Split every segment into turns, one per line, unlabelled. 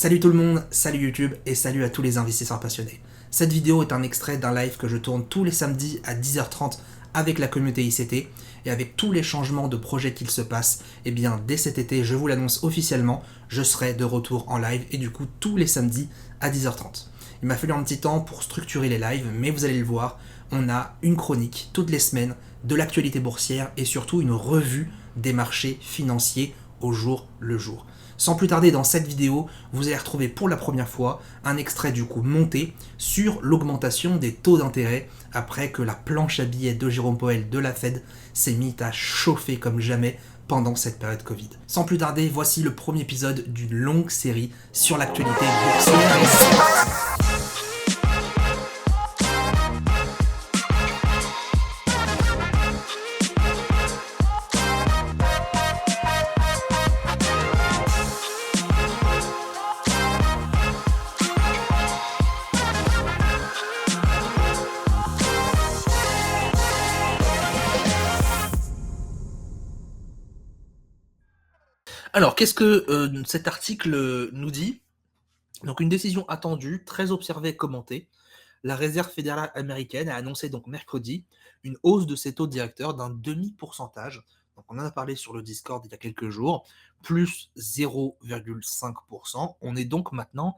Salut tout le monde, salut YouTube et salut à tous les investisseurs passionnés. Cette vidéo est un extrait d'un live que je tourne tous les samedis à 10h30 avec la communauté ICT et avec tous les changements de projets qu'il se passe, eh bien dès cet été, je vous l'annonce officiellement, je serai de retour en live et du coup tous les samedis à 10h30. Il m'a fallu un petit temps pour structurer les lives, mais vous allez le voir, on a une chronique toutes les semaines de l'actualité boursière et surtout une revue des marchés financiers au jour le jour. Sans plus tarder, dans cette vidéo, vous allez retrouver pour la première fois un extrait du coup monté sur l'augmentation des taux d'intérêt après que la planche à billets de Jérôme Powell de la Fed s'est mise à chauffer comme jamais pendant cette période Covid. Sans plus tarder, voici le premier épisode d'une longue série sur l'actualité boursière. Alors, qu'est-ce que cet article nous dit? Donc, une décision attendue, très observée et commentée. La Réserve fédérale américaine a annoncé donc mercredi une hausse de ses taux directeurs d'un demi-pourcentage. Donc, on en a parlé sur le Discord il y a quelques jours, plus 0,5%. On est donc maintenant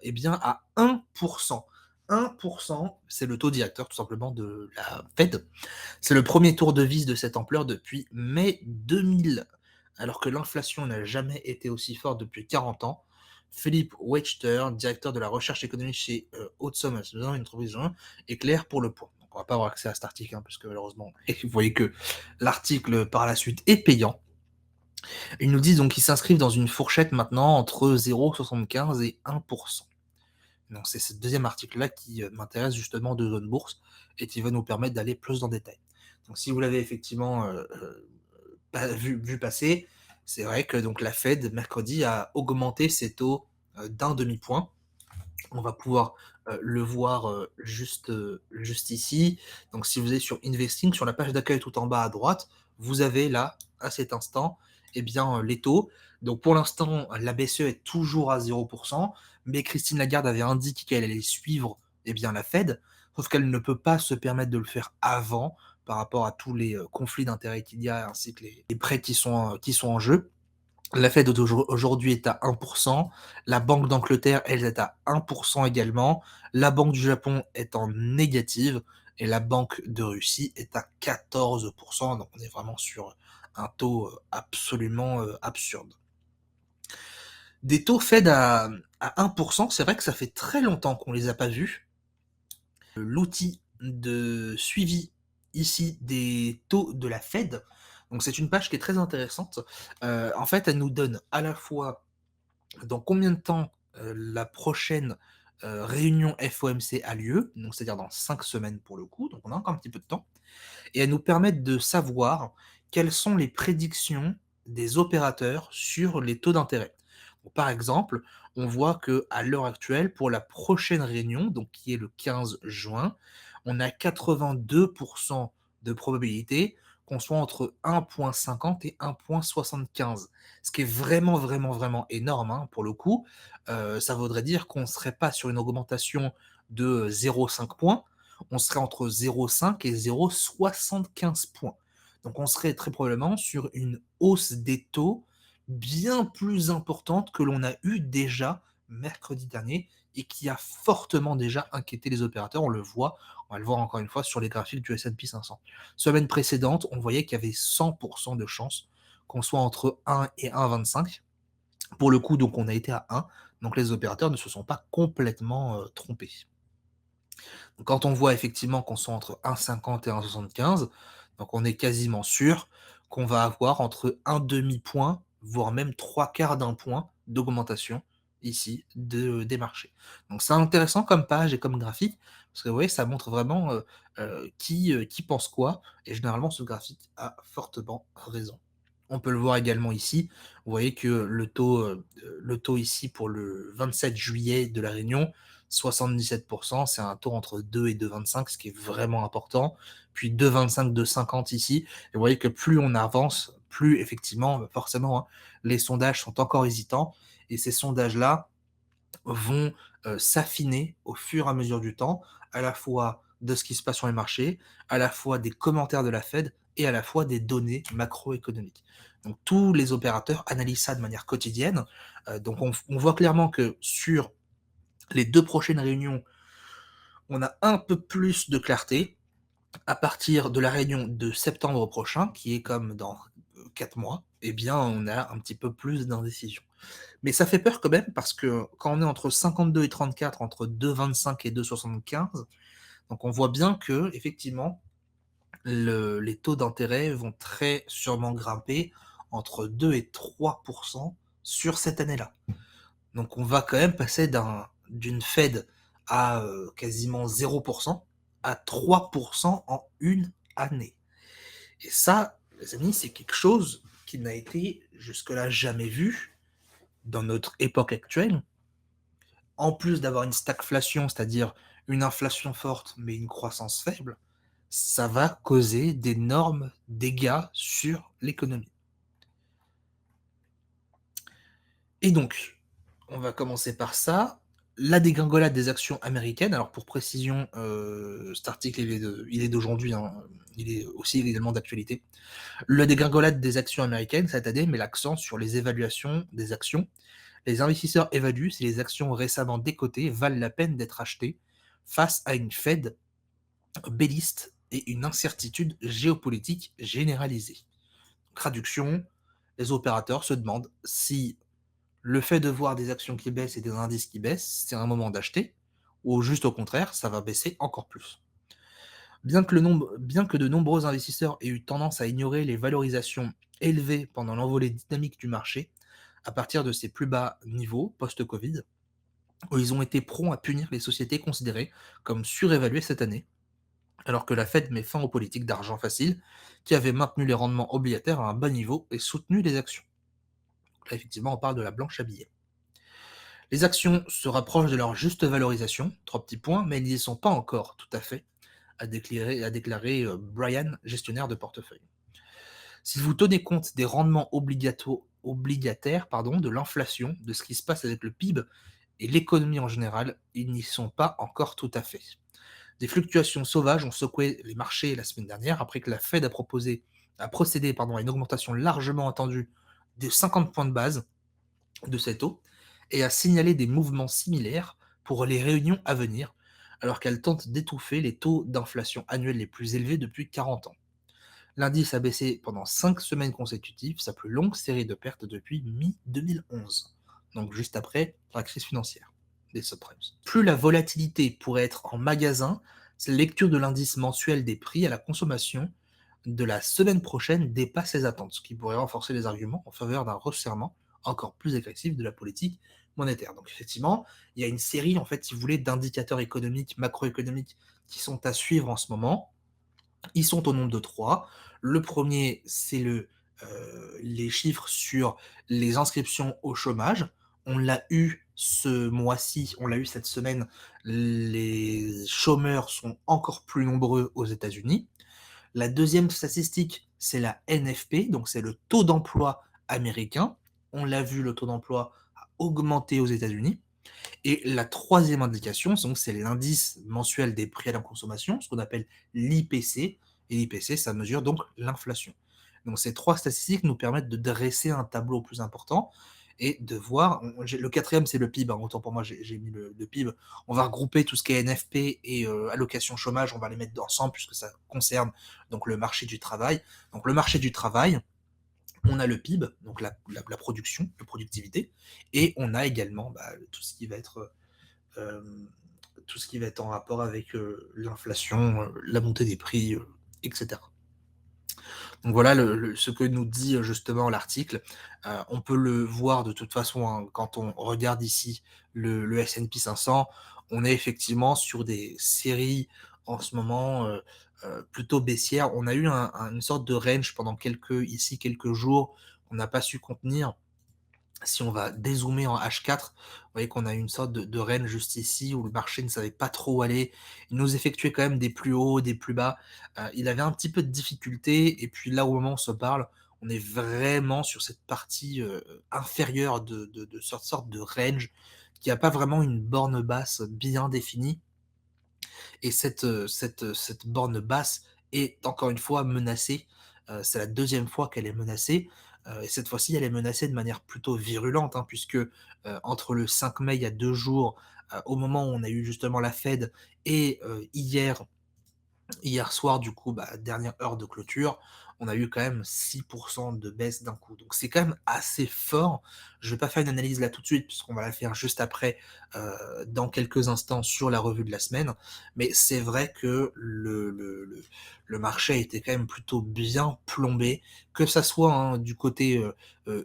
eh bien, à 1%. 1%, c'est le taux directeur tout simplement de la Fed. C'est le premier tour de vis de cette ampleur depuis mai 2000, alors que l'inflation n'a jamais été aussi forte depuis 40 ans. Philippe Wachter, directeur de la recherche économique chez Hudson, une entreprise, est clair pour le point. Donc on va pas avoir accès à cet article, parce que malheureusement, vous voyez que l'article par la suite est payant. Ils nous disent donc qu'ils s'inscrivent dans une fourchette maintenant entre 0,75 et 1%. Donc c'est ce deuxième article-là qui m'intéresse justement de Zone Bourse et qui va nous permettre d'aller plus dans le détail. Donc si vous l'avez effectivement vu passer, c'est vrai que donc la Fed mercredi a augmenté ses taux d'un demi-point. On va pouvoir le voir juste ici. Donc si vous êtes sur Investing, sur la page d'accueil tout en bas à droite, vous avez là, à cet instant, eh bien, les taux. Donc pour l'instant, la BCE est toujours à 0%, mais Christine Lagarde avait indiqué qu'elle allait suivre eh bien, la Fed, sauf qu'elle ne peut pas se permettre de le faire avant par rapport à tous les conflits d'intérêts qu'il y a, ainsi que les prêts qui sont en jeu. La Fed aujourd'hui est à 1%, la Banque d'Angleterre, elle, est à 1% également, la Banque du Japon est en négative et la Banque de Russie est à 14%, donc on est vraiment sur un taux absolument absurde. Des taux Fed à 1%, c'est vrai que ça fait très longtemps qu'on les a pas vus. L'outil de suivi ici des taux de la Fed, donc c'est une page qui est très intéressante. En fait, elle nous donne à la fois dans combien de temps la prochaine réunion FOMC a lieu, donc c'est-à-dire dans 5 semaines pour le coup, donc on a encore un petit peu de temps, et elles nous permettent de savoir quelles sont les prédictions des opérateurs sur les taux d'intérêt. Donc, par exemple, on voit que à l'heure actuelle, pour la prochaine réunion, donc qui est le 15 juin, on a 82% de probabilité qu'on soit entre 1,50 et 1,75. Ce qui est vraiment, vraiment, vraiment énorme, pour le coup. Ça voudrait dire qu'on ne serait pas sur une augmentation de 0,5 points, on serait entre 0,5 et 0,75 points. Donc on serait très probablement sur une hausse des taux bien plus importante que l'on a eu déjà mercredi dernier et qui a fortement déjà inquiété les opérateurs. On va le voir encore une fois sur les graphiques du S&P 500. Semaine précédente, on voyait qu'il y avait 100% de chances qu'on soit entre 1 et 1,25. Pour le coup, donc on a été à 1, donc les opérateurs ne se sont pas complètement trompés. Donc, quand on voit effectivement qu'on soit entre 1,50 et 1,75, donc on est quasiment sûr qu'on va avoir entre un demi-point, voire même trois quarts d'un point d'augmentation ici des marchés. Donc c'est intéressant comme page et comme graphique, parce que vous voyez, ça montre vraiment qui pense quoi, et généralement ce graphique a fortement raison. On peut le voir également ici. Vous voyez que le taux ici pour le 27 juillet de la Réunion, 77%, c'est un taux entre 2 et 2,25, ce qui est vraiment important. Puis 2,25, 2,50 ici. Et vous voyez que plus on avance, plus effectivement, forcément, les sondages sont encore hésitants. Et ces sondages-là, vont, s'affiner au fur et à mesure du temps, à la fois de ce qui se passe sur les marchés, à la fois des commentaires de la Fed et à la fois des données macroéconomiques. Donc tous les opérateurs analysent ça de manière quotidienne, donc on voit clairement que sur les 2 prochaines réunions, on a un peu plus de clarté. À partir de la réunion de septembre prochain, qui est comme dans, 4 mois, eh bien, on a un petit peu plus d'indécision. Mais ça fait peur quand même parce que quand on est entre 52 et 34, entre 2,25 et 2,75, donc on voit bien que effectivement les taux d'intérêt vont très sûrement grimper entre 2 et 3 sur cette année-là. Donc on va quand même passer d'une Fed à, quasiment 0 à 3 en une année. Et ça, les amis, c'est quelque chose qui n'a été jusque-là jamais vu dans notre époque actuelle. En plus d'avoir une stagflation, c'est-à-dire une inflation forte mais une croissance faible, ça va causer d'énormes dégâts sur l'économie. Et donc, on va commencer par ça. La dégringolade des actions américaines, alors pour précision, cet article il est d'aujourd'hui, hein, il est aussi également d'actualité. La dégringolade des actions américaines cette année met l'accent sur les évaluations des actions. Les investisseurs évaluent si les actions récemment décotées valent la peine d'être achetées face à une Fed belliste et une incertitude géopolitique généralisée. Traduction, les opérateurs se demandent si le fait de voir des actions qui baissent et des indices qui baissent, c'est un moment d'acheter, ou juste au contraire, ça va baisser encore plus. Bien que de nombreux investisseurs aient eu tendance à ignorer les valorisations élevées pendant l'envolée dynamique du marché, à partir de ses plus bas niveaux post-Covid, où ils ont été prompts à punir les sociétés considérées comme surévaluées cette année, alors que la Fed met fin aux politiques d'argent facile qui avaient maintenu les rendements obligataires à un bas niveau et soutenu les actions. Là, effectivement, on parle de la blanche à billets. Les actions se rapprochent de leur juste valorisation, 3 petits points, mais elles n'y sont pas encore tout à fait, a déclaré Brian, gestionnaire de portefeuille. Si vous tenez compte des rendements obligataires, de l'inflation, de ce qui se passe avec le PIB et l'économie en général, ils n'y sont pas encore tout à fait. Des fluctuations sauvages ont secoué les marchés la semaine dernière après que la Fed a procédé à une augmentation largement attendue de 50 points de base de ces taux et a signalé des mouvements similaires pour les réunions à venir, alors qu'elle tente d'étouffer les taux d'inflation annuels les plus élevés depuis 40 ans. L'indice a baissé pendant 5 semaines consécutives, sa plus longue série de pertes depuis mi-2011, donc juste après la crise financière des subprimes. Plus la volatilité pourrait être en magasin, la lecture de l'indice mensuel des prix à la consommation de la semaine prochaine dépasse les attentes, ce qui pourrait renforcer les arguments en faveur d'un resserrement encore plus agressif de la politique monétaire. Donc effectivement, il y a une série, en fait, si vous voulez, d'indicateurs économiques, macroéconomiques qui sont à suivre en ce moment. Ils sont au nombre de 3. Le premier, c'est les chiffres sur les inscriptions au chômage. On l'a eu ce mois-ci, on l'a eu cette semaine. Les chômeurs sont encore plus nombreux aux États-Unis. La deuxième statistique, c'est la NFP, donc c'est le taux d'emploi américain. On l'a vu, le taux d'emploi a augmenté aux États-Unis. Et la troisième indication, donc, c'est l'indice mensuel des prix à la consommation, ce qu'on appelle l'IPC. Et l'IPC, ça mesure donc l'inflation. Donc ces trois statistiques nous permettent de dresser un tableau plus important et de voir. Le quatrième, c'est le PIB. Hein, autant pour moi, j'ai mis le PIB. On va regrouper tout ce qui est NFP et allocation chômage, on va les mettre ensemble puisque ça concerne donc le marché du travail. Donc le marché du travail, on a le PIB, donc la production, la productivité, et on a également tout ce qui va être en rapport avec l'inflation, la montée des prix, etc. Donc voilà ce que nous dit justement l'article. On peut le voir de toute façon, hein, quand on regarde ici le S&P 500, on est effectivement sur des séries en ce moment plutôt baissières. On a eu une sorte de range pendant quelques jours qu'on n'a pas su contenir. Si on va dézoomer en H4, vous voyez qu'on a une sorte de range juste ici où le marché ne savait pas trop où aller. Il nous effectuait quand même des plus hauts, des plus bas. Il avait un petit peu de difficulté et puis là, au moment où on se parle, on est vraiment sur cette partie inférieure de cette sorte de range qu'il y a pas vraiment une borne basse bien définie et cette borne basse est encore une fois menacée. C'est la deuxième fois qu'elle est menacée, et cette fois-ci, elle est menacée de manière plutôt virulente, hein, puisque, entre le 5 mai, il y a 2 jours, au moment où on a eu justement la Fed et hier soir, du coup, bah, dernière heure de clôture, on a eu quand même 6 de baisse d'un coup. Donc c'est quand même assez fort. Je vais pas faire une analyse là tout de suite, puisqu'on va la faire juste après, dans quelques instants sur la revue de la semaine. Mais c'est vrai que le marché a été quand même plutôt bien plombé, que ça soit, hein, du côté,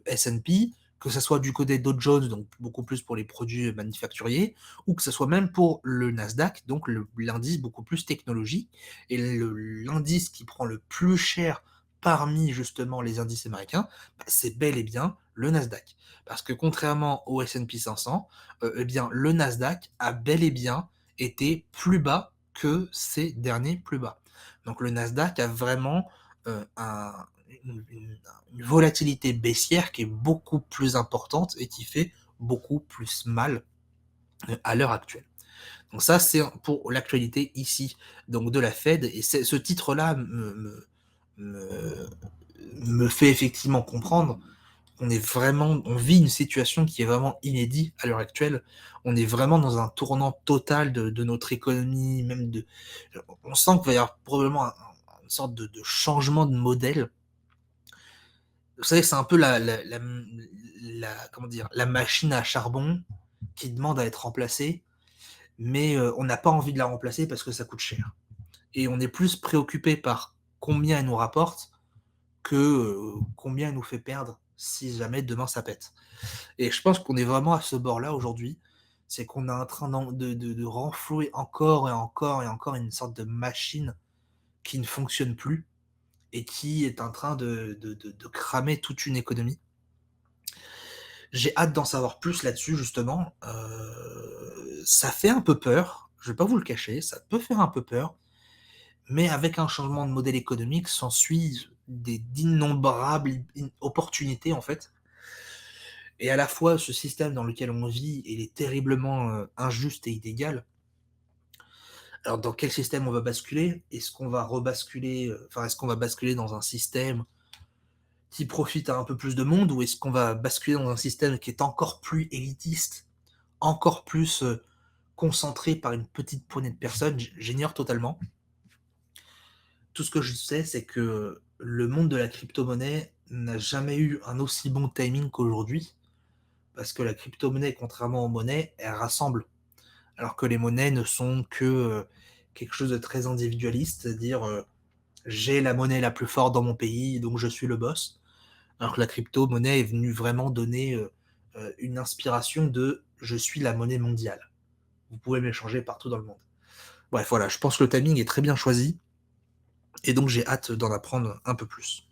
S&P, que ça soit du côté Dow Jones, donc beaucoup plus pour les produits manufacturiers, ou que ça soit même pour le Nasdaq, donc l'indice beaucoup plus technologie. Et l'indice qui prend le plus cher parmi justement les indices américains, bah, c'est bel et bien le Nasdaq. Parce que contrairement au S&P 500, eh bien le Nasdaq a bel et bien été plus bas que ses derniers plus bas. Donc le Nasdaq a vraiment une volatilité baissière qui est beaucoup plus importante et qui fait beaucoup plus mal à l'heure actuelle. Donc ça, c'est pour l'actualité ici, donc de la Fed, et ce titre-là me, me fait effectivement comprendre qu'on est vraiment, on vit une situation qui est vraiment inédite à l'heure actuelle. On est vraiment dans un tournant total de notre économie, même de, on sent qu'il va y avoir probablement une sorte de changement de modèle. Vous savez, c'est un peu comment dire, la machine à charbon qui demande à être remplacée, mais on n'a pas envie de la remplacer parce que ça coûte cher. Et on est plus préoccupé par combien elle nous rapporte que combien elle nous fait perdre si jamais demain ça pète. Et je pense qu'on est vraiment à ce bord-là aujourd'hui. C'est qu'on est en train de renflouer encore et encore et encore une sorte de machine qui ne fonctionne plus et qui est en train de cramer toute une économie. J'ai hâte d'en savoir plus là-dessus justement. Ça fait un peu peur, je vais pas vous le cacher, ça peut faire un peu peur, mais avec un changement de modèle économique s'ensuit d'innombrables opportunités en fait. Et à la fois, ce système dans lequel on vit, il est terriblement injuste et inégal. Alors dans quel système on va basculer? Est-ce qu'on va rebasculer, enfin est-ce qu'on va basculer dans un système qui profite à un peu plus de monde, ou est-ce qu'on va basculer dans un système qui est encore plus élitiste, encore plus concentré par une petite poignée de personnes? J'ignore totalement. Tout ce que je sais, c'est que le monde de la crypto-monnaie n'a jamais eu un aussi bon timing qu'aujourd'hui, parce que la crypto-monnaie, contrairement aux monnaies, elle rassemble. Alors que les monnaies ne sont que quelque chose de très individualiste, c'est-à-dire j'ai la monnaie la plus forte dans mon pays, donc je suis le boss. Alors que la crypto-monnaie est venue vraiment donner une inspiration de je suis la monnaie mondiale. Vous pouvez m'échanger partout dans le monde. Bref, voilà, je pense que le timing est très bien choisi. Et donc j'ai hâte d'en apprendre un peu plus.